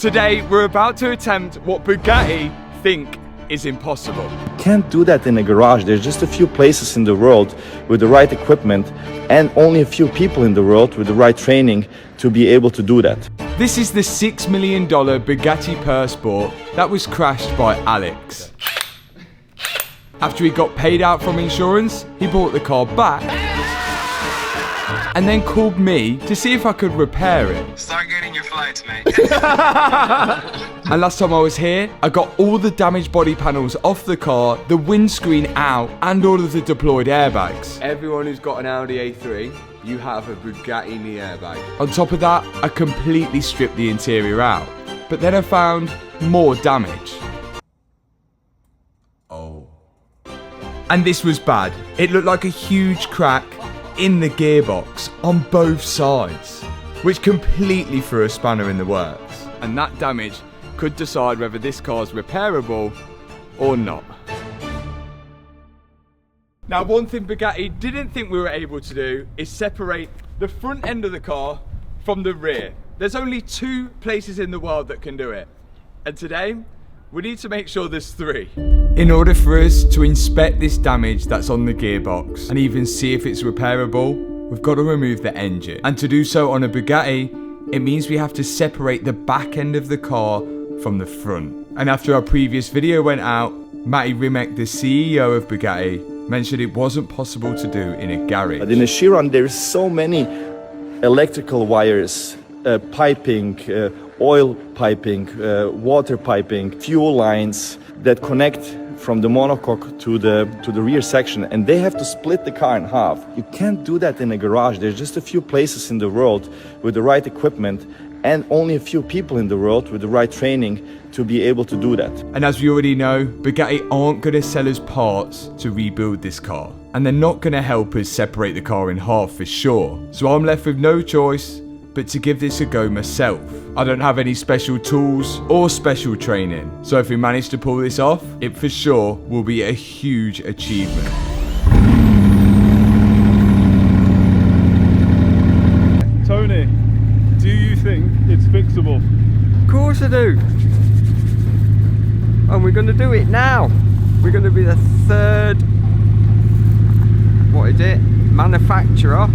Today, we're about to attempt what Bugatti think is impossible. Can't do that in a garage. There's just a few places in the world with the right equipment and only a few people in the world with the right training to be able to do that. This is the $6 million Bugatti Persport that was crashed by Alex. After he got paid out from insurance, he bought the car back and then called me to see if I could repair it. Start getting your flights, mate. And last time I was here, I got all the damaged body panels off the car, the windscreen out, and all of the deployed airbags. Everyone who's got an Audi A3, you have a Bugatti in the airbag. On top of that, I completely stripped the interior out. But then I found more damage. Oh. And this was bad. It looked like a huge crack in the gearbox on both sides, which completely threw a spanner in the works. And that damage could decide whether this car's repairable or not. Now, one thing Bugatti didn't think we were able to do is separate the front end of the car from the rear. There's only 2 places in the world that can do it. And today, we need to make sure there's 3. In order for us to inspect this damage that's on the gearbox and even see if it's repairable, we've got to remove the engine. And to do so on a Bugatti, it means we have to separate the back end of the car from the front. And after our previous video went out, Matty Rimek, the CEO of Bugatti, mentioned it wasn't possible to do in a garage. But in a Chiron, there's so many electrical wires, piping, oil piping, water piping, fuel lines that connect from the monocoque to the rear section, and they have to split the car in half. You can't do that in a garage. There's just a few places in the world with the right equipment and only a few people in the world with the right training to be able to do that. And as we already know, Bugatti aren't going to sell us parts to rebuild this car, and they're not going to help us separate the car in half for sure. So I'm left with no choice but to give this a go myself. I don't have any special tools or special training, so if we manage to pull this off, it for sure will be a huge achievement. Tony, do you think it's fixable? Of course I do. And we're going to do it now. We're going to be the 3rd, what is it, manufacturer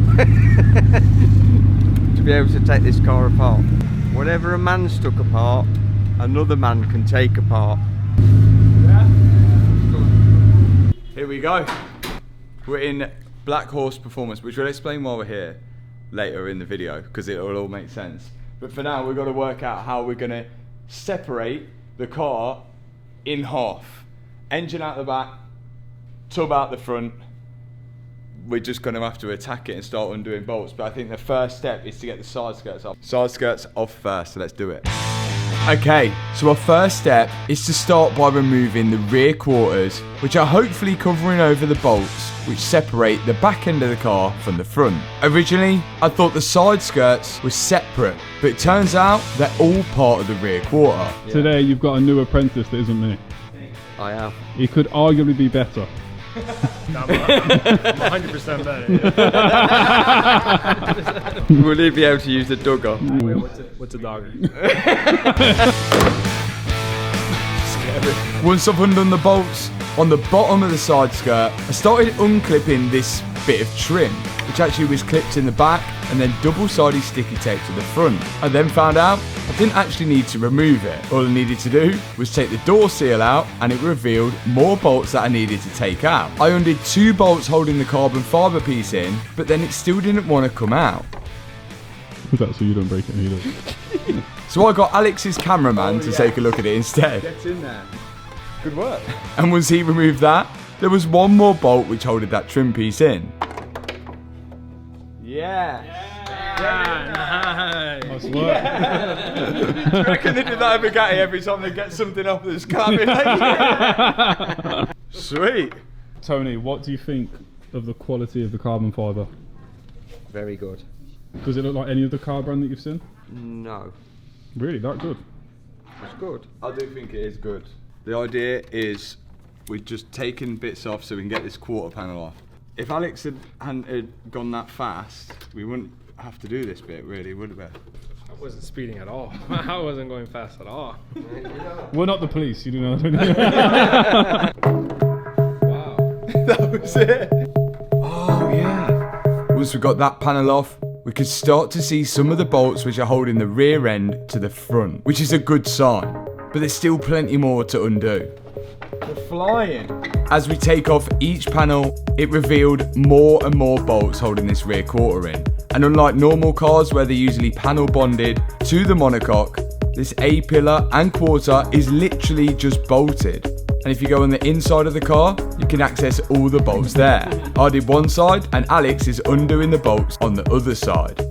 to be able to take this car apart. Whatever a man's took apart, another man can take apart. Yeah. Here we go. We're in Black Horse Performance, which we'll explain while we're here later in the video, because it will all make sense. But for now, we've got to work out how we're going to separate the car in half. Engine out the back, tub out the front. We're just going to have to attack it and start undoing bolts. But I think the first step is to get the side skirts off. Side skirts off first, so let's do it. Okay, so our first step is to start by removing the rear quarters, which are hopefully covering over the bolts which separate the back end of the car from the front. Originally, I thought the side skirts were separate, but it turns out they're all part of the rear quarter. Yeah. Today you've got a new apprentice that isn't me. I have. He could arguably be better. I'm 100% better. Will he be able to use the dugger? Wait, what's a dogger? Once I've undone the bolts on the bottom of the side skirt, I started unclipping this bit of trim, which actually was clipped in the back and then double-sided sticky tape to the front. I then found out I didn't actually need to remove it. All I needed to do was take the door seal out, and it revealed more bolts that I needed to take out. I undid 2 bolts holding the carbon fibre piece in, but then it still didn't want to come out. Was that so you don't break it either? So I got Alex's cameraman to take a look at it instead. Get in there. Good work. And once he removed that, there was one more bolt which holded that trim piece in. Yeah. Nice work. I reckon they do that at Bugatti every time they get something off this car. Sweet. Tony, what do you think of the quality of the carbon fibre? Very good. Does it look like any other car brand that you've seen? No. Really, that good? It's good. I do think it is good. The idea is we've just taken bits off so we can get this quarter panel off. If Alex hadn't gone that fast, we wouldn't have to do this bit, really, would we? I wasn't speeding at all. I wasn't going fast at all. We're not the police, you do know. Wow. That was it. Oh yeah. Once we got that panel off, we could start to see some of the bolts which are holding the rear end to the front, which is a good sign. But there's still plenty more to undo. We're flying. As we take off each panel, it revealed more and more bolts holding this rear quarter in. And unlike normal cars where they're usually panel bonded to the monocoque, this A-pillar and quarter is literally just bolted. And if you go on the inside of the car, you can access all the bolts there. I did one side and Alex is undoing the bolts on the other side.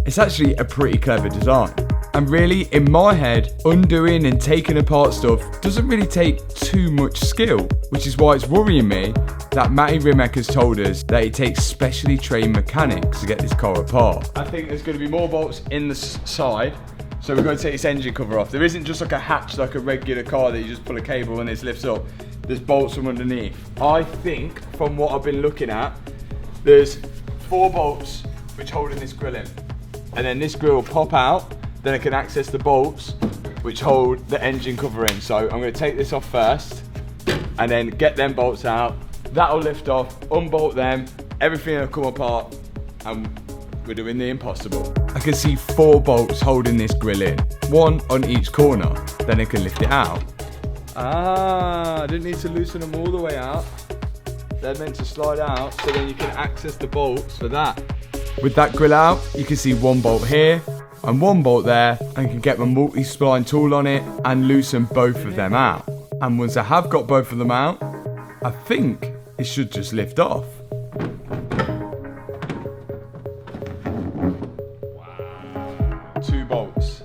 It's actually a pretty clever design. And really, in my head, undoing and taking apart stuff doesn't really take too much skill, which is why it's worrying me that Matty Rimek has told us that it takes specially trained mechanics to get this car apart. I think there's going to be more bolts in the side, so we're going to take this engine cover off. There isn't just like a hatch like a regular car that you just pull a cable and this lifts up. There's bolts from underneath. I think, from what I've been looking at, there's 4 bolts which hold in this grill in. And then this grill will pop out. Then I can access the bolts which hold the engine cover in. So I'm going to take this off first and then get them bolts out. That'll lift off, unbolt them, everything will come apart, and we're doing the impossible. I can see 4 bolts holding this grill in, 1 on each corner. Then I can lift it out. Ah, I didn't need to loosen them all the way out. They're meant to slide out so then you can access the bolts for that. With that grill out, you can see 1 bolt here and 1 bolt there, and can get my multi-spline tool on it and loosen both of them out. And once I have got both of them out, I think it should just lift off. Wow. 2 bolts.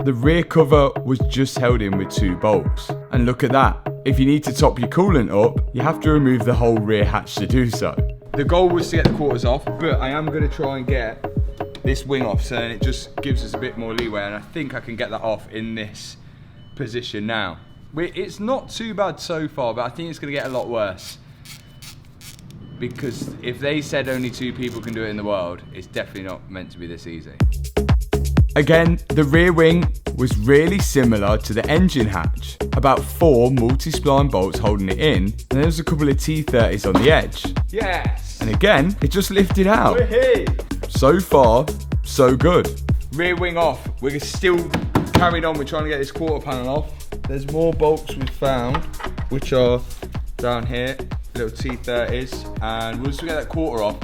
The rear cover was just held in with 2 bolts. And look at that. If you need to top your coolant up, you have to remove the whole rear hatch to do so. The goal was to get the quarters off, but I am going to try and get this wing off, so then it just gives us a bit more leeway, and I think I can get that off in this position now. It's not too bad so far, but I think it's going to get a lot worse, because if they said only 2 people can do it in the world, it's definitely not meant to be this easy. Again, the rear wing was really similar to the engine hatch. About 4 multi-spline bolts holding it in, and there was a couple of T30s on the edge. Yes! And again, it just lifted out. So far, so good. Rear wing off. We're still carried on. We're trying to get this quarter panel off. There's more bolts we've found, which are down here, little T30s. And once we get that quarter off,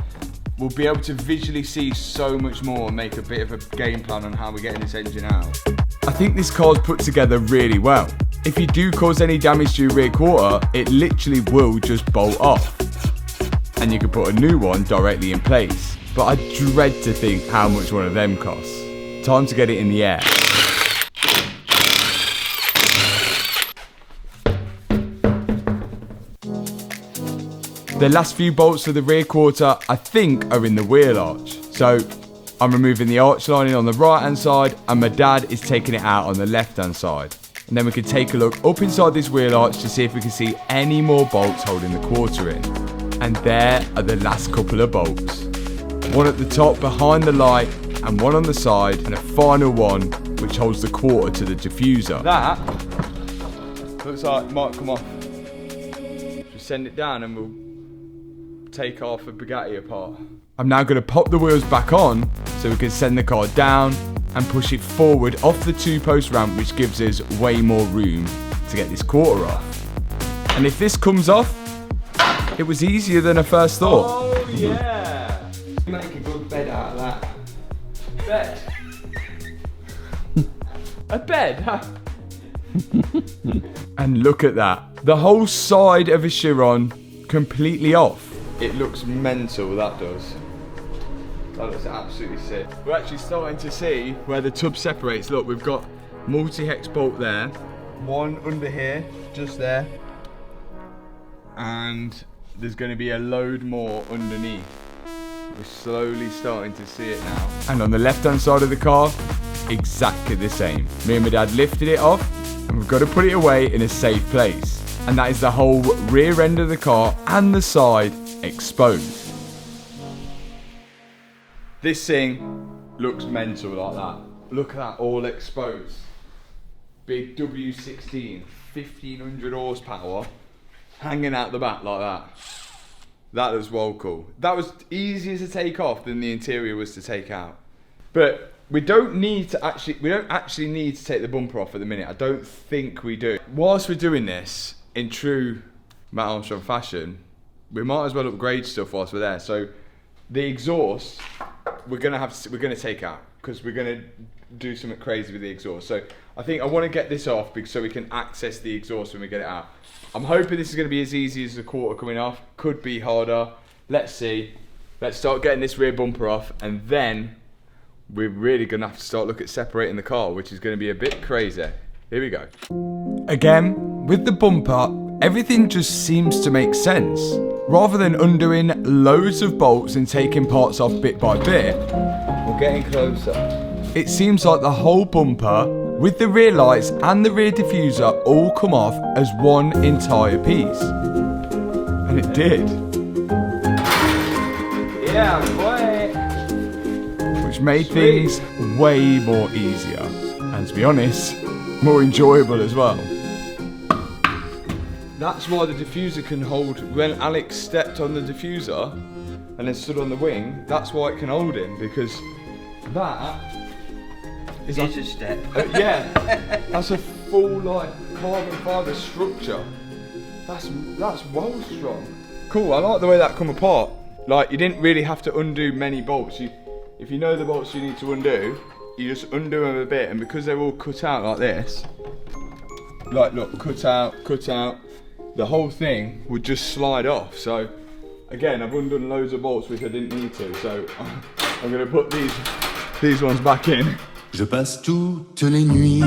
we'll be able to visually see so much more and make a bit of a game plan on how we're getting this engine out. I think this car's put together really well. If you do cause any damage to your rear quarter, it literally will just bolt off. And you can put a new one directly in place. But I dread to think how much one of them costs. Time to get it in the air. The last few bolts of the rear quarter, I think, are in the wheel arch. So I'm removing the arch lining on the right hand side, and my dad is taking it out on the left hand side. And then we can take a look up inside this wheel arch to see if we can see any more bolts holding the quarter in. And there are the last couple of bolts. 1 at the top behind the light, and 1 on the side, and a final one which holds the quarter to the diffuser. That looks like it might come off. Just send it down and we'll take off a Bugatti apart. I'm now going to pop the wheels back on so we can send the car down and push it forward off the 2-post ramp, which gives us way more room to get this quarter off. And if this comes off, it was easier than I first thought. Oh yeah! Make a good bed out of that. Bed? A bed? Huh? And look at that. The whole side of a Chiron completely off. It looks mental, that does. That looks absolutely sick. We're actually starting to see where the tub separates. Look, we've got multi-hex bolt there. 1 under here, just there. And there's going to be a load more underneath. We're slowly starting to see it now. And on the left-hand side of the car, exactly the same. Me and my dad lifted it off, and we've got to put it away in a safe place. And that is the whole rear end of the car and the side exposed. This thing looks mental like that. Look at that, all exposed. Big W16, 1500 horsepower, hanging out the back like that. That was well cool. That was easier to take off than the interior was to take out. But we don't actually need to take the bumper off at the minute. I don't think we do. Whilst we're doing this in true Matt Armstrong fashion, we might as well upgrade stuff whilst we're there. So the exhaust, we're gonna take out because we're gonna do something crazy with the exhaust. So I think I want to get this off so we can access the exhaust when we get it out. I'm hoping this is going to be as easy as the quarter coming off. Could be harder. Let's see. Let's start getting this rear bumper off, and then we're really going to have to start looking at separating the car, which is going to be a bit crazy. Here we go. Again, with the bumper, everything just seems to make sense. Rather than undoing loads of bolts and taking parts off bit by bit, we're getting closer. It seems like the whole bumper, with the rear lights and the rear diffuser, all come off as one entire piece. And it did. Yeah, boy. Which made things way more easier. And to be honest, more enjoyable as well. That's why the diffuser can hold, when Alex stepped on the diffuser and then stood on the wing, that's why it can hold him, because that is It's a step. yeah, that's a full like carbon fibre structure. That's well strong. Cool, I like the way that come apart. Like, you didn't really have to undo many bolts. If you know the bolts you need to undo, you just undo them a bit, and because they're all cut out like this, like look, cut out, the whole thing would just slide off. So again, I've undone loads of bolts which I didn't need to, so I'm gonna put these ones back in. Je passe toutes les nuits.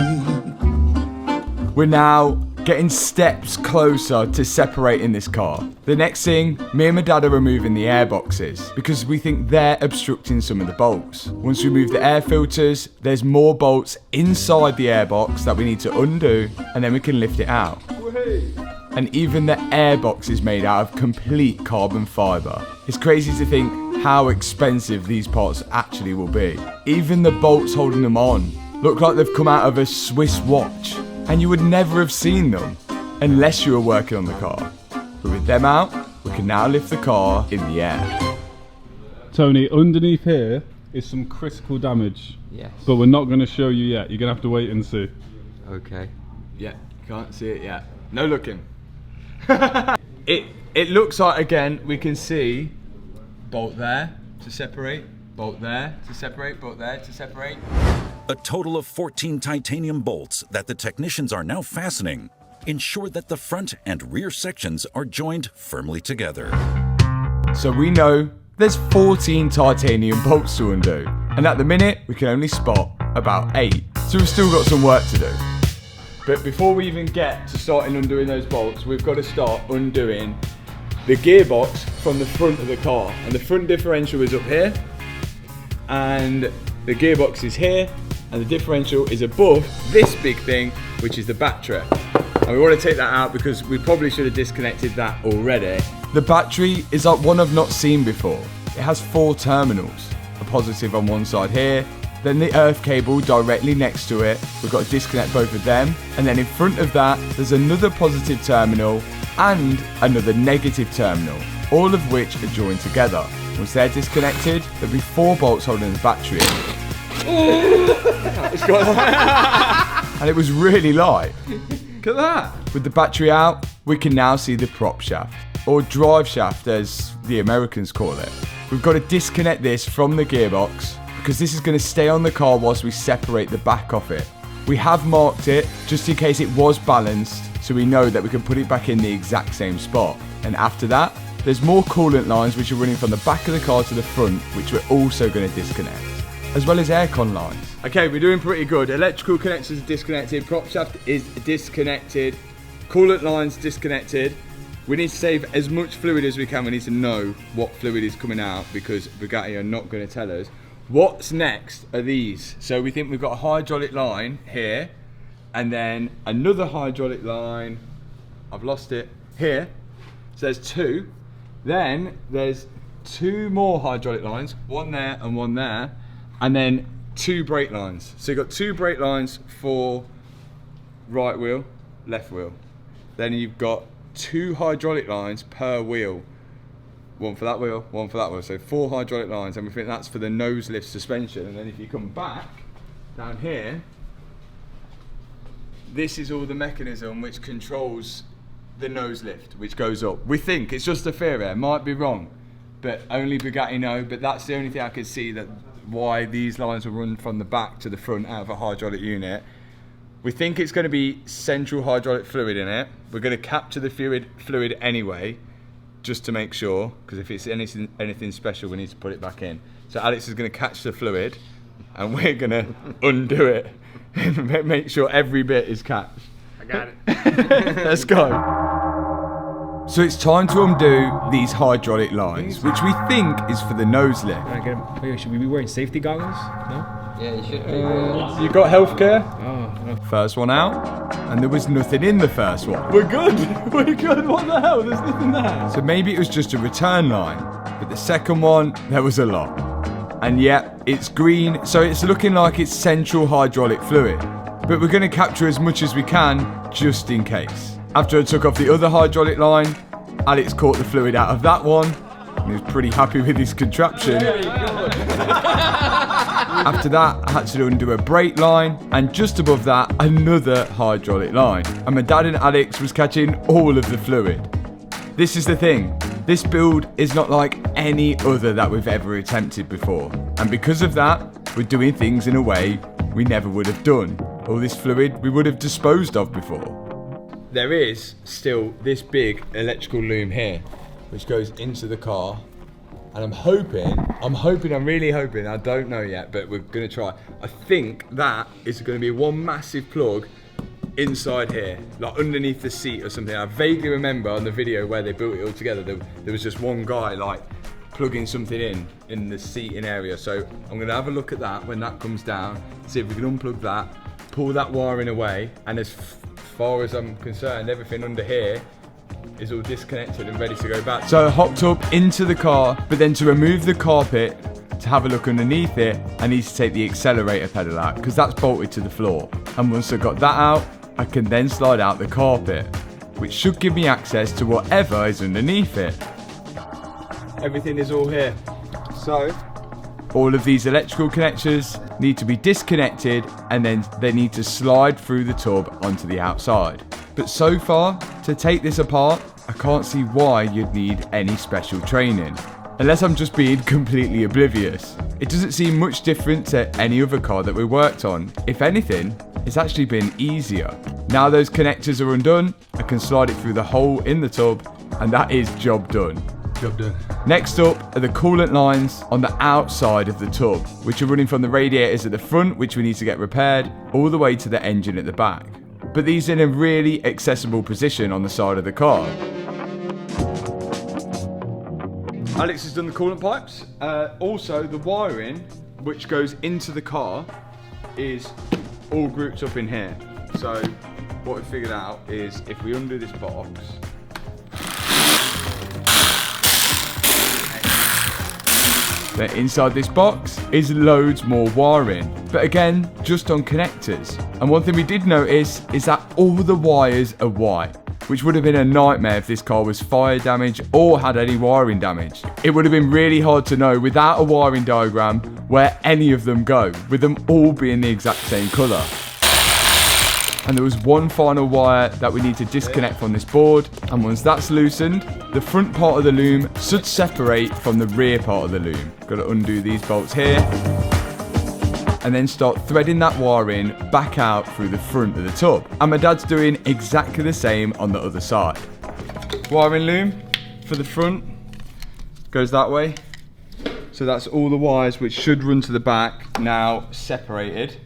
We're now getting steps closer to separating this car. The next thing, me and my dad are removing the air boxes because we think they're obstructing some of the bolts. Once we remove the air filters, there's more bolts inside the air box that we need to undo, and then we can lift it out. And even the air box is made out of complete carbon fibre. It's crazy to think how expensive these parts actually will be. Even the bolts holding them on look like they've come out of a Swiss watch, and you would never have seen them unless you were working on the car. But with them out, we can now lift the car in the air. Tony, underneath here is some critical damage. Yes. But we're not going to show you yet. You're going to have to wait and see. Okay. Yeah, can't see it yet. No looking. It looks like, again, we can see bolt there to separate, bolt there to separate, bolt there to separate. A total of 14 titanium bolts that the technicians are now fastening ensure that the front and rear sections are joined firmly together. So we know there's 14 titanium bolts to undo, and at the minute we can only spot about 8. So we've still got some work to do. But before we even get to starting undoing those bolts, we've got to start undoing the gearbox from the front of the car. And the front differential is up here, and the gearbox is here, and the differential is above this big thing, which is the battery. And we want to take that out because we probably should have disconnected that already. The battery is like one I've not seen before. It has 4 terminals, a positive on one side here, then the earth cable directly next to it. We've got to disconnect both of them, and then in front of that there's another positive terminal and another negative terminal, all of which are joined together. Once they're disconnected, there'll be 4 bolts holding the battery in. And it was really light. Look at that. With the battery out, we can now see the prop shaft, or drive shaft as the Americans call it. We've got to disconnect this from the gearbox because this is going to stay on the car whilst we separate the back off it. We have marked it just in case it was balanced, so we know that we can put it back in the exact same spot. And after that, there's more coolant lines which are running from the back of the car to the front, which we're also going to disconnect, as well as aircon lines. Okay, we're doing pretty good. Electrical connectors are disconnected, prop shaft is disconnected, coolant lines disconnected. We need to save as much fluid as we can. We need to know what fluid is coming out because Bugatti are not going to tell us. What's next are these. So we think we've got a hydraulic line here, and then another hydraulic line, I've lost it, here. So there's 2. Then there's 2 more hydraulic lines, one there and one there, and then 2 brake lines. So you've got 2 brake lines for right wheel, left wheel. Then you've got 2 hydraulic lines per wheel. 1 for that wheel, 1 for that wheel. So 4 hydraulic lines, and we think that's for the nose lift suspension. And then if you come back down here, this is all the mechanism which controls the nose lift, which goes up. We think, it's just a theory, might be wrong, but only Bugatti know, but that's the only thing I could see that why these lines will run from the back to the front out of a hydraulic unit. We think it's going to be central hydraulic fluid in it. We're going to capture the fluid anyway, just to make sure, because if it's anything special, we need to put it back in. So Alex is going to catch the fluid, and we're going to undo it and make sure every bit is catched. I got it. Let's go. So it's time to undo these hydraulic lines, which we think is for the nose lift. Wait, should we be wearing safety goggles? No? Yeah, you should be. You got healthcare? Oh, no. First one out, and there was nothing in the first one. We're good, we're good, what the hell, there's nothing there. So maybe it was just a return line, but the second one, there was a lot. And yet, it's green, so it's looking like it's central hydraulic fluid. But we're gonna capture as much as we can, just in case. After I took off the other hydraulic line, Alex caught the fluid out of that one, and he was pretty happy with his contraption. After that, I had to undo a brake line, and just above that, another hydraulic line. And my dad and Alex was catching all of the fluid. This is the thing, this build is not like any other that we've ever attempted before. And because of that, we're doing things in a way we never would have done. All this fluid we would have disposed of before. There is still this big electrical loom here, which goes into the car. And I'm really hoping, I don't know yet, but we're gonna try. I think that is gonna be one massive plug inside here, like underneath the seat or something. I vaguely remember on the video where they built it all together, there was just one guy like plugging something in the seating area. So I'm gonna have a look at that when that comes down, see if we can unplug that, pull that wiring away, and as far as I'm concerned, everything under here is all disconnected and ready to go back. So I hopped up into the car, but then to remove the carpet, to have a look underneath it, I need to take the accelerator pedal out, because that's bolted to the floor. And once I've got that out, I can then slide out the carpet, which should give me access to whatever is underneath it. Everything is all here. So, all of these electrical connectors need to be disconnected, and then they need to slide through the tub onto the outside. But so far, to take this apart, I can't see why you'd need any special training. Unless I'm just being completely oblivious. It doesn't seem much different to any other car that we worked on. If anything, it's actually been easier. Now those connectors are undone, I can slide it through the hole in the tub, and that is job done. Job done. Next up are the coolant lines on the outside of the tub, which are running from the radiators at the front, which we need to get repaired, all the way to the engine at the back. But these are in a really accessible position on the side of the car. Alex has done the coolant pipes. Also, the wiring, which goes into the car, is all grouped up in here. So, what we figured out is if we undo this box, then inside this box is loads more wiring, but again, just on connectors. And one thing we did notice is that all the wires are white, which would have been a nightmare if this car was fire damaged or had any wiring damage. It would have been really hard to know without a wiring diagram where any of them go, with them all being the exact same colour. And there was one final wire that we need to disconnect from this board, and once that's loosened, the front part of the loom should separate from the rear part of the loom. Got to undo these bolts here, and then start threading that wiring back out through the front of the tub. And my dad's doing exactly the same on the other side. Wiring loom for the front goes that way. So that's all the wires which should run to the back now separated,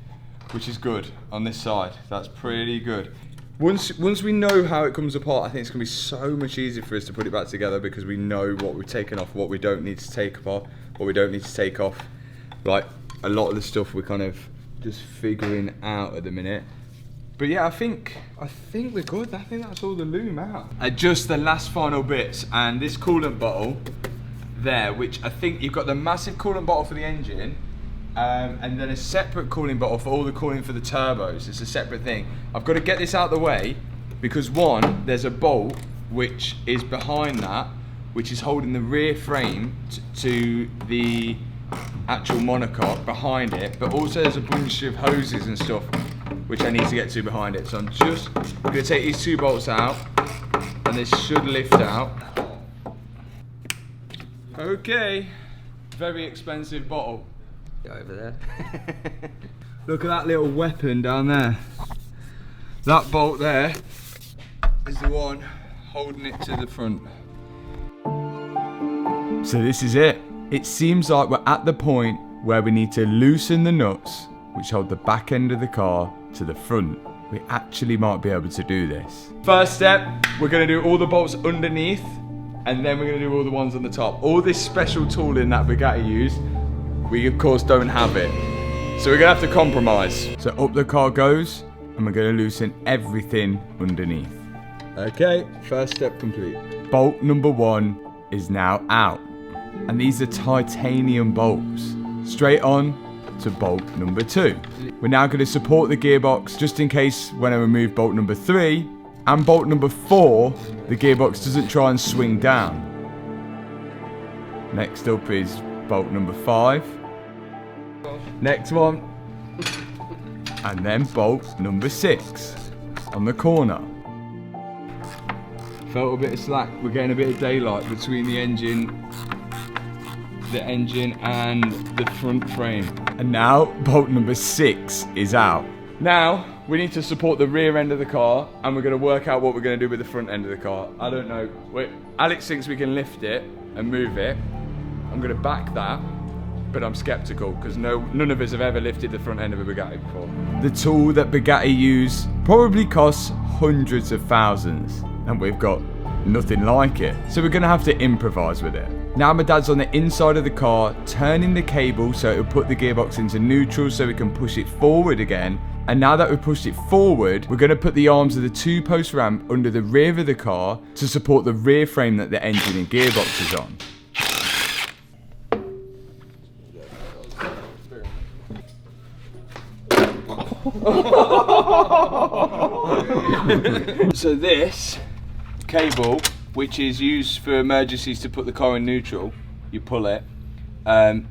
which is good on this side. That's pretty good. Once we know how it comes apart, I think it's gonna be so much easier for us to put it back together, because we know what we've taken off, what we don't need to take apart, what we don't need to take off. Like, a lot of the stuff we're kind of just figuring out at the minute. But yeah, I think we're good. I think that's all the loom out. Just the last final bits, and this coolant bottle there, which I think you've got the massive coolant bottle for the engine, and then a separate cooling bottle for all the cooling for the turbos. It's a separate thing. I've got to get this out of the way because one, there's a bolt which is behind that, which is holding the rear frame to the actual monocoque behind it, but also there's a bunch of hoses and stuff which I need to get to behind it. So I'm just going to take these two bolts out and this should lift out. Okay, very expensive bottle. Over there. Look at that little weapon down there. That bolt there is the one holding it to the front. So this is it. It seems like we're at the point where we need to loosen the nuts which hold the back end of the car to the front. We actually might be able to do this. First step, we're going to do all the bolts underneath and then we're going to do all the ones on the top. All this special tooling that Bugatti used, we of course don't have it. So we're going to have to compromise. So up the car goes and we're going to loosen everything underneath. Okay, first step complete. Bolt number 1 is now out. And these are titanium bolts. Straight on to bolt number 2. We're now going to support the gearbox just in case when I remove bolt number 3 and bolt number 4, the gearbox doesn't try and swing down. Next up is bolt number 5. Next one. And then bolt number 6 on the corner. Felt a bit of slack. We're getting a bit of daylight between the engine and the front frame. And now bolt number 6 is out. Now we need to support the rear end of the car and we're going to work out what we're going to do with the front end of the car. I don't know. Alex thinks we can lift it and move it. I'm going to back that, but I'm skeptical because none of us have ever lifted the front end of a Bugatti before. The tool that Bugatti use probably costs hundreds of thousands and we've got nothing like it. So we're going to have to improvise with it. Now my dad's on the inside of the car, turning the cable so it'll put the gearbox into neutral so we can push it forward again. And now that we've pushed it forward, we're going to put the arms of the 2-post ramp under the rear of the car to support the rear frame that the engine and gearbox is on. So this cable, which is used for emergencies to put the car in neutral, you pull it. I've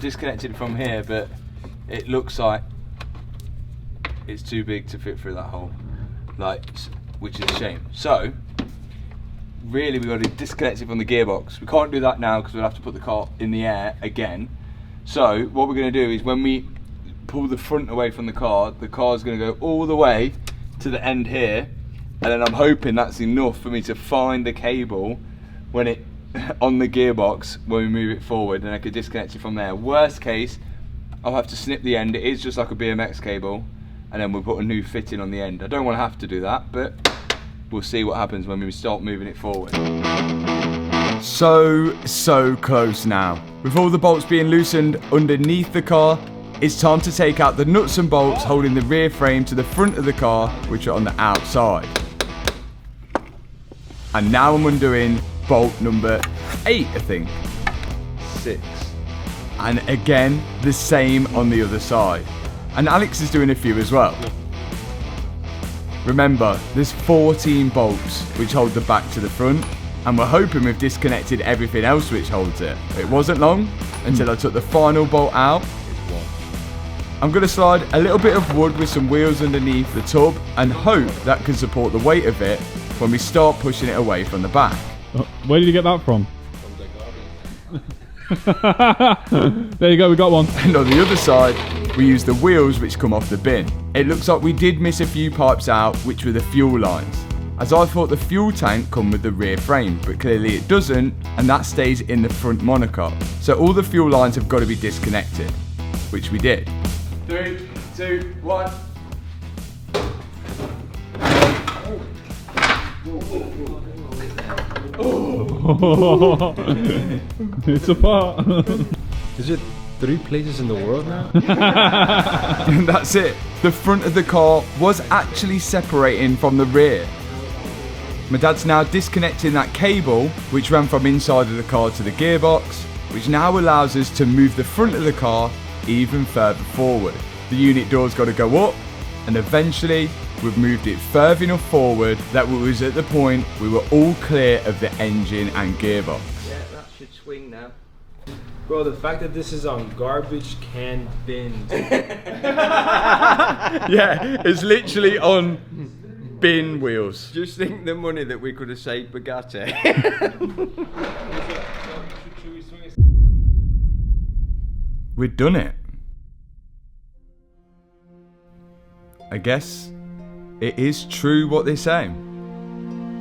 disconnected it from here, but it looks like it's too big to fit through that hole, which is a shame. So really we've got to disconnect it from the gearbox. We can't do that now because we'll have to put the car in the air again. So what we're going to do is when we pull the front away from the car's going to go all the way to the end here, and then I'm hoping that's enough for me to find the cable when it on the gearbox when we move it forward, and I could disconnect it from there. Worst case, I'll have to snip the end. It is just like a BMX cable, and then we'll put a new fitting on the end. I don't want to have to do that, but we'll see what happens when we start moving it forward. So close now. With all the bolts being loosened underneath the car, it's time to take out the nuts and bolts holding the rear frame to the front of the car, which are on the outside. And now I'm undoing bolt number 8, I think. 6. And again, the same on the other side. And Alex is doing a few as well. Remember, there's 14 bolts which hold the back to the front, and we're hoping we've disconnected everything else which holds it. It wasn't long until I took the final bolt out. I'm going to slide a little bit of wood with some wheels underneath the tub and hope that can support the weight of it when we start pushing it away from the back. Where did you get that from? There you go, we got one. And on the other side, we use the wheels which come off the bin. It looks like we did miss a few pipes out, which were the fuel lines, as I thought the fuel tank come with the rear frame, but clearly it doesn't, and that stays in the front monocoque. So all the fuel lines have got to be disconnected, which we did. 3, 2, 1. It's apart. Is it 3 places in the world now? And that's it. The front of the car was actually separating from the rear. My dad's now disconnecting that cable which ran from inside of the car to the gearbox, which now allows us to move the front of the car even further forward. The unit door's got to go up, and eventually we've moved it further enough forward that we was at the point we were all clear of the engine and gearbox. Yeah, that should swing now. Bro, the fact that this is on garbage can bins. Yeah, it's literally on bin wheels. Just think the money that we could have saved Bugatti. We'd done it. I guess it is true what they say.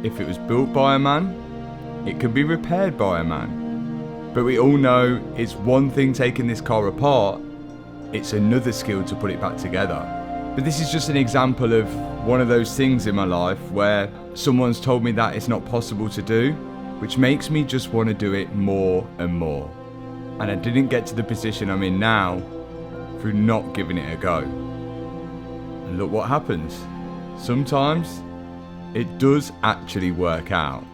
If it was built by a man, it can be repaired by a man. But we all know it's one thing taking this car apart, it's another skill to put it back together. But this is just an example of one of those things in my life where someone's told me that it's not possible to do, which makes me just want to do it more and more. And I didn't get to the position I'm in now through not giving it a go. And look what happens. Sometimes it does actually work out.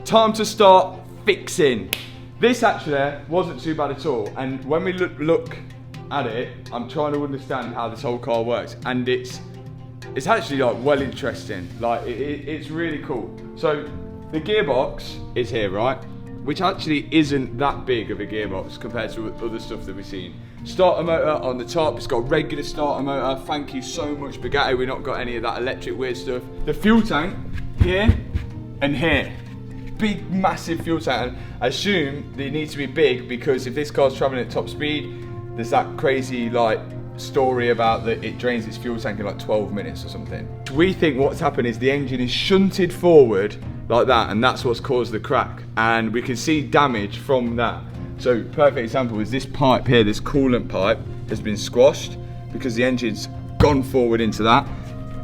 Time to start fixing. This actually wasn't too bad at all. And when we look at it, I'm trying to understand how this whole car works. And it's actually like well interesting. Like it's really cool. So the gearbox is here, right? Which actually isn't that big of a gearbox compared to other stuff that we've seen. Starter motor on the top, it's got regular starter motor. Thank you so much, Bugatti, we've not got any of that electric weird stuff. The fuel tank, here and here. Big, massive fuel tank. I assume they need to be big because if this car's traveling at top speed, there's that crazy like story about that it drains its fuel tank in like 12 minutes or something. We think what's happened is the engine is shunted forward like that, and that's what's caused the crack. And we can see damage from that. So perfect example is this pipe here, this coolant pipe has been squashed because the engine's gone forward into that.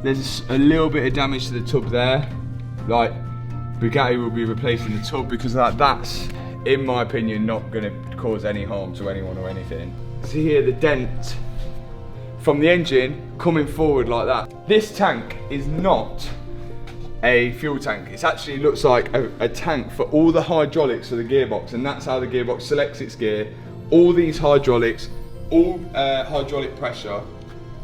There's a little bit of damage to the tub there. Like Bugatti will be replacing the tub because of that. That's, in my opinion, not going to cause any harm to anyone or anything. See here the dent from the engine coming forward like that. This tank is not a fuel tank. It actually looks like a tank for all the hydraulics of the gearbox, and that's how the gearbox selects its gear. All these hydraulics, all hydraulic pressure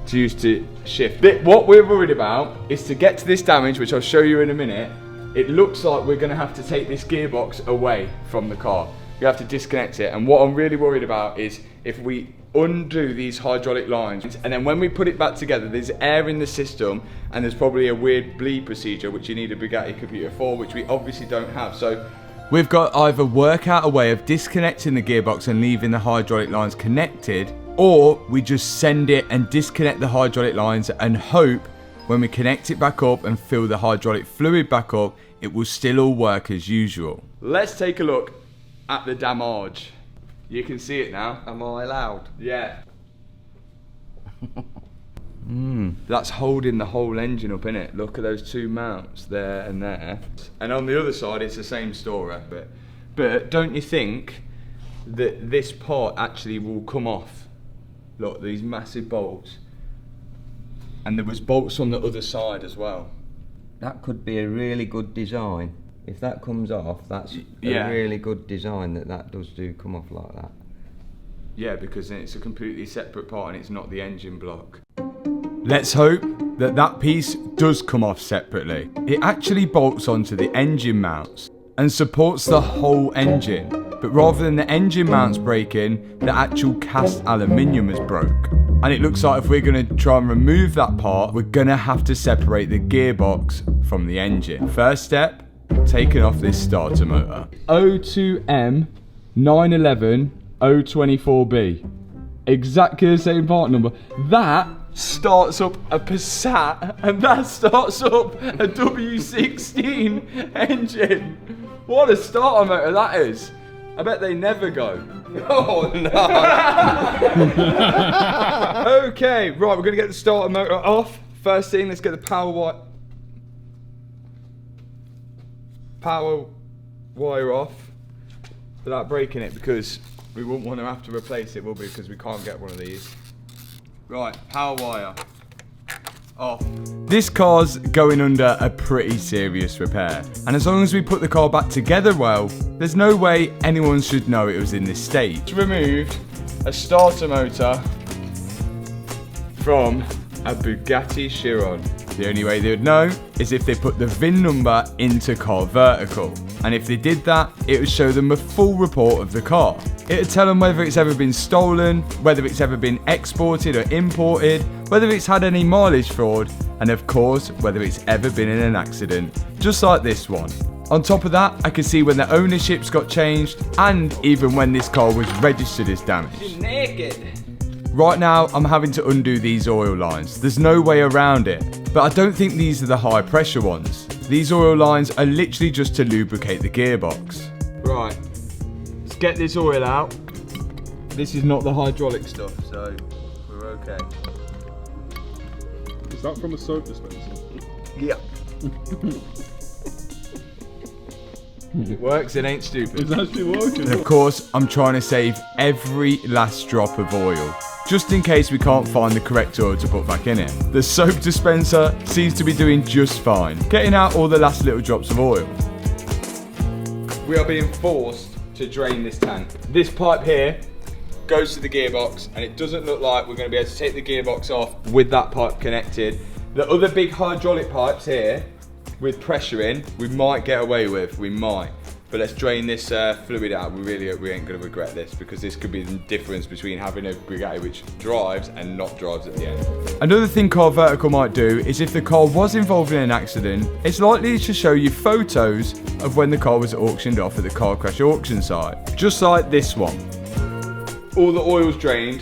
to use to shift. What we're worried about is to get to this damage, which I'll show you in a minute. It looks like we're going to have to take this gearbox away from the car. You have to disconnect it, and what I'm really worried about is if we undo these hydraulic lines and then when we put it back together, there's air in the system and there's probably a weird bleed procedure which you need a Bugatti computer for, which we obviously don't have. So we've got to either work out a way of disconnecting the gearbox and leaving the hydraulic lines connected, or we just send it and disconnect the hydraulic lines and hope when we connect it back up and fill the hydraulic fluid back up, it will still all work as usual. Let's take a look at the damage. You can see it now. Am I allowed? Yeah. That's holding the whole engine up, innit? Look at those two mounts there and there. And on the other side, it's the same story. But don't you think that this part actually will come off? Look, these massive bolts. And there was bolts on the other side as well. That could be a really good design. If that comes off, that's a really good design that does come off like that. Yeah, because then it's a completely separate part and it's not the engine block. Let's hope that that piece does come off separately. It actually bolts onto the engine mounts and supports the whole engine. But rather than the engine mounts breaking, the actual cast aluminium is broke. And it looks like if we're going to try and remove that part, we're going to have to separate the gearbox from the engine. First step, taking off this starter motor. O2M 911 024B. Exactly the same part number. That starts up a Passat and that starts up a W16 engine. What a starter motor that is. I bet they never go. Oh no. Okay, right, we're gonna get the starter motor off. First thing, let's get the power wire off without breaking it, because we wouldn't want to have to replace it, will we? Because we can't get one of these. Right, power wire. off. This car's going under a pretty serious repair, and as long as we put the car back together well, there's no way anyone should know it was in this state. Removed a starter motor from a Bugatti Chiron. The only way they would know is if they put the VIN number into Car Vertical, and if they did that, it would show them a full report of the car. It would tell them whether it's ever been stolen, whether it's ever been exported or imported, whether it's had any mileage fraud, and of course, whether it's ever been in an accident, just like this one. On top of that, I can see when the ownerships got changed, and even when this car was registered as damaged. She's naked. Right now, I'm having to undo these oil lines. There's no way around it. But I don't think these are the high pressure ones. These oil lines are literally just to lubricate the gearbox. Right, let's get this oil out. This is not the hydraulic stuff, so we're okay. Is that from a soap dispenser? Yeah. If it works, it ain't stupid. It's actually working. And of course, I'm trying to save every last drop of oil, just in case we can't find the correct oil to put back in it. The soap dispenser seems to be doing just fine, getting out all the last little drops of oil. We are being forced to drain this tank. This pipe here goes to the gearbox, and it doesn't look like we're going to be able to take the gearbox off with that pipe connected. The other big hydraulic pipes here, with pressure in, we might get away with, we might. But let's drain this fluid out. We ain't gonna regret this, because this could be the difference between having a Bugatti which drives and not drives at the end. Another thing Car Vertical might do is if the car was involved in an accident, it's likely to show you photos of when the car was auctioned off at the car crash auction site. Just like this one. All the oil's drained,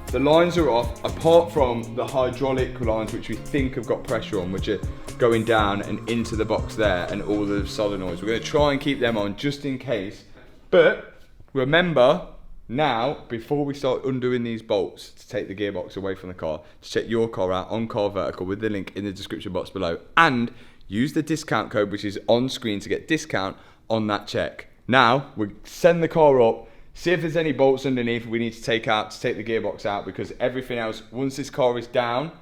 the lines are off, apart from the hydraulic lines which we think have got pressure on, which are going down and into the box there, and all the solenoids. We're going to try and keep them on just in case. But remember now, before we start undoing these bolts to take the gearbox away from the car, to check your car out on Car Vertical with the link in the description box below, and use the discount code which is on screen to get discount on that check. Now we send the car up, see if there's any bolts underneath we need to take out to take the gearbox out, because everything else, once this car is down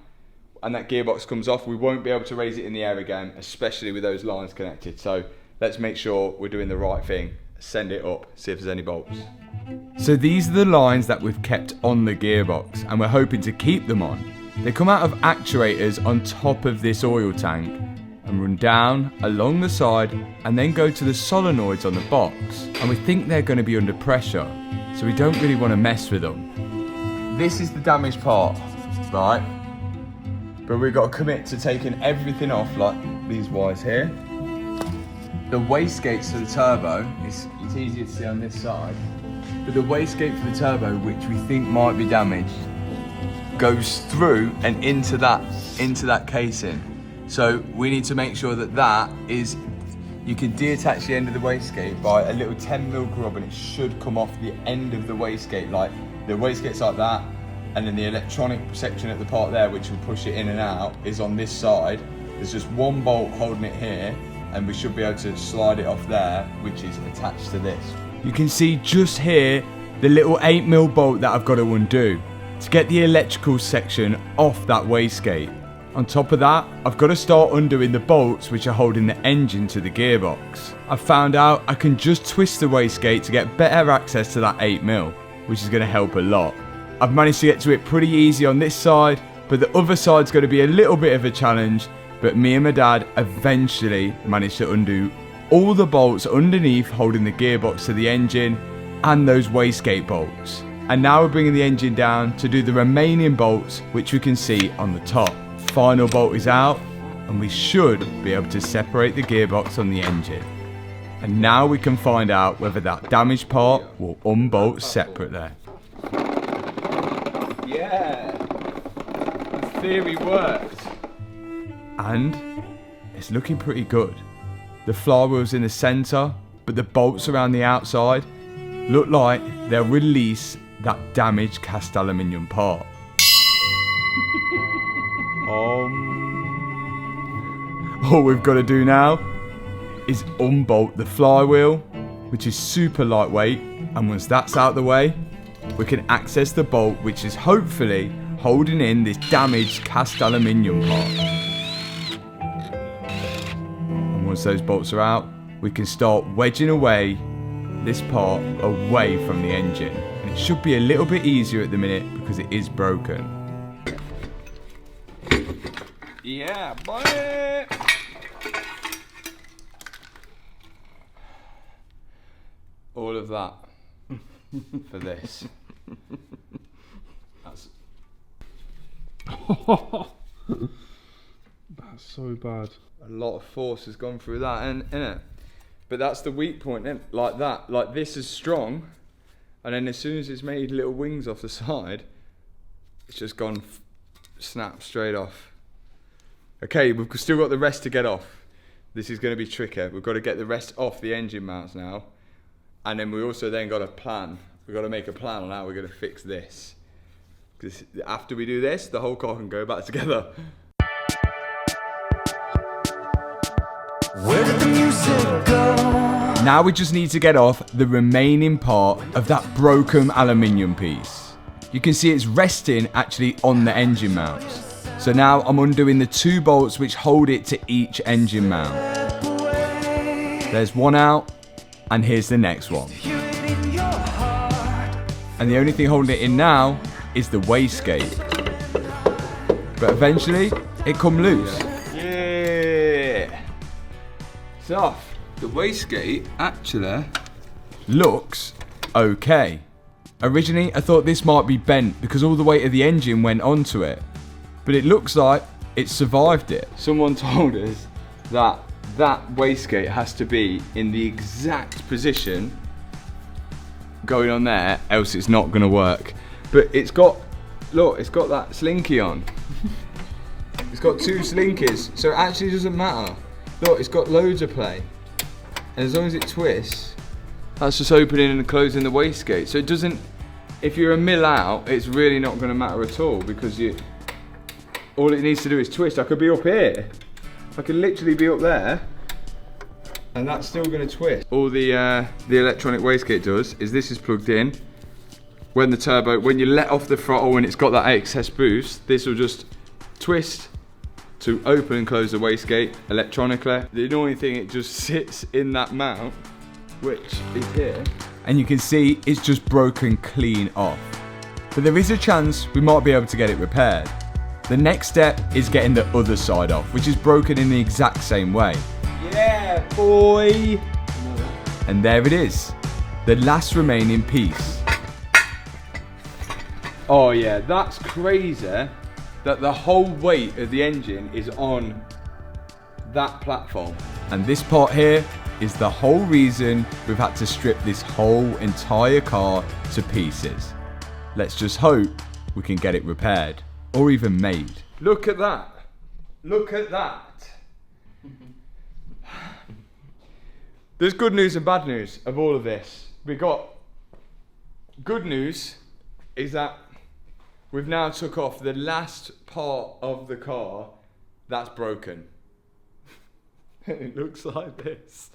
and that gearbox comes off, we won't be able to raise it in the air again, especially with those lines connected. So let's make sure we're doing the right thing. Send it up, see if there's any bolts. So these are the lines that we've kept on the gearbox, and we're hoping to keep them on. They come out of actuators on top of this oil tank and run down along the side and then go to the solenoids on the box. And we think they're going to be under pressure, so we don't really want to mess with them. This is the damaged part, right? But we've got to commit to taking everything off, like these wires here. The wastegates for the turbo, it's easier to see on this side, but the wastegate for the turbo, which we think might be damaged, goes through and into that casing. So we need to make sure that that is, you can detach the end of the wastegate by a little 10mm grub, and it should come off the end of the wastegate. Like the wastegate's like that, and then the electronic section at the part there, which will push it in and out, is on this side. There's just one bolt holding it here, and we should be able to slide it off there, which is attached to this. You can see just here the little 8mm bolt that I've got to undo to get the electrical section off that wastegate. On top of that, I've got to start undoing the bolts which are holding the engine to the gearbox. I found out I can just twist the wastegate to get better access to that 8mm, which is going to help a lot. I've managed to get to it pretty easy on this side, but the other side's going to be a little bit of a challenge. But me and my dad eventually managed to undo all the bolts underneath holding the gearbox to the engine and those wastegate bolts. And now we're bringing the engine down to do the remaining bolts, which we can see on the top. Final bolt is out, and we should be able to separate the gearbox on the engine. And now we can find out whether that damaged part will unbolt separately. Yeah, the theory worked. And it's looking pretty good. The flywheel's in the centre, but the bolts around the outside look like they'll release that damaged cast aluminium part. All we've got to do now is unbolt the flywheel, which is super lightweight, and once that's out the way, we can access the bolt which is hopefully holding in this damaged cast aluminium part. And once those bolts are out, we can start wedging away this part away from the engine. And it should be a little bit easier at the minute because it is broken. Yeah, boy! All of that for this. That's so bad. a lot of force has gone through that, innit? But that's the weak point, innit? Like that. Like this is strong, and then as soon as it's made little wings off the side, it's just gone snap straight off. Okay, we've still got the rest to get off. This is going to be trickier. We've got to get the rest off the engine mounts now. And then we also then got a plan. We've got to make a plan on how we're going to fix this. Because after we do this, the whole car can go back together. Where did the music go? Now we just need to get off the remaining part of that broken aluminium piece. You can see it's resting actually on the engine mounts. So now I'm undoing the 2 bolts which hold it to each engine mount. There's one out, and here's the next one. And the only thing holding it in now is the wastegate. But eventually, it come loose. Yeah! It's off. The wastegate actually looks okay. Originally, I thought this might be bent because all the weight of the engine went onto it. But it looks like it survived it. Someone told us that that wastegate has to be in the exact position going on there, else it's not gonna work. But it's got, look, it's got that slinky on. It's got 2 slinkies, so it actually doesn't matter. Look, it's got loads of play. And as long as it twists, that's just opening and closing the wastegate. So it doesn't, if you're a mil out, it's really not gonna matter at all because all it needs to do is twist. I could be up here. I could literally be up there, and that's still going to twist. All the electronic wastegate does is this is plugged in. When you let off the throttle and it's got that excess boost, this will just twist to open and close the wastegate electronically. The annoying thing, it just sits in that mount, which is here. And you can see it's just broken clean off. But there is a chance we might be able to get it repaired. The next step is getting the other side off, which is broken in the exact same way. Yeah, boy! And there it is, the last remaining piece. Oh yeah, that's crazy that the whole weight of the engine is on that platform. And this part here is the whole reason we've had to strip this whole entire car to pieces. Let's just hope we can get it repaired. Or even made. Look at that. Look at that. There's good news and bad news of all of this. We got good news is that we've now took off the last part of the car that's broken. It looks like this.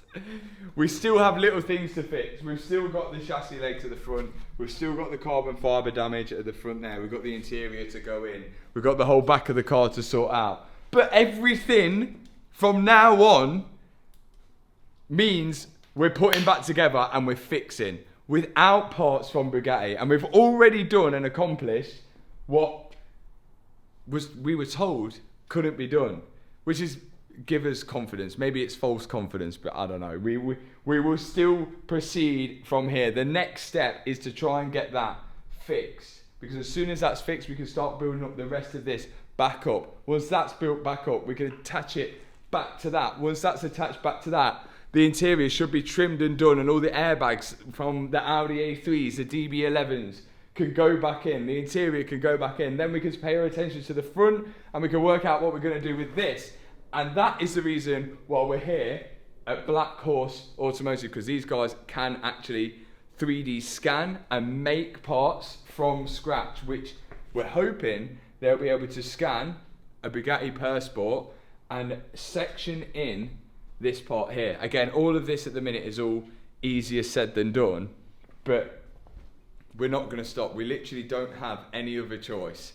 We still have little things to fix. We've still got the chassis legs at the front. We've still got the carbon fibre damage at the front there. We've got the interior to go in. We've got the whole back of the car to sort out. But everything from now on means we're putting back together and we're fixing without parts from Bugatti. And we've already done and accomplished what we were told couldn't be done, which is give us confidence. Maybe it's false confidence, but I don't know. We will still proceed from here. The next step is to try and get that fixed, because as soon as that's fixed, we can start building up the rest of this back up. Once that's built back up, we can attach it back to that. Once that's attached back to that, the interior should be trimmed and done, and all the airbags from the Audi A3s, the DB11s, can go back in. The interior can go back in. Then we can pay our attention to the front, and we can work out what we're going to do with this. And that is the reason why we're here at Black Horse Automotive, because these guys can actually 3D scan and make parts from scratch, which we're hoping they'll be able to scan a Bugatti Persport and section in this part here. Again, all of this at the minute is all easier said than done, but we're not going to stop. We literally don't have any other choice.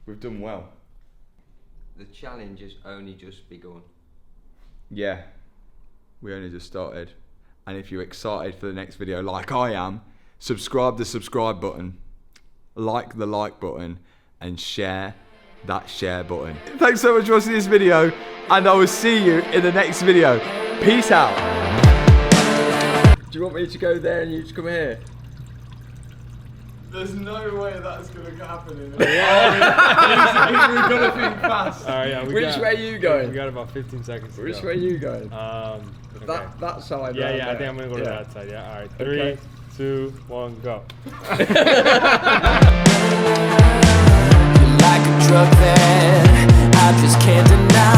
we've done well. The challenge has only just begun. Yeah, we only just started. And if you're excited for the next video, like I am, subscribe the subscribe button, like the like button, and share that share button. Thanks so much for watching this video, and I will see you in the next video. Peace out. Do you want me to go there and you to come here? There's no way that's going to happen in this. Yeah. We've got to think fast. Yeah, Which way are you going? We got about 15 seconds to Which go. way are you going? Okay. That side. Yeah, right yeah, I there. think I'm gonna go to that side. Yeah, all right. 3, Okay. 2, 1, go. Like a drug that I just can't deny.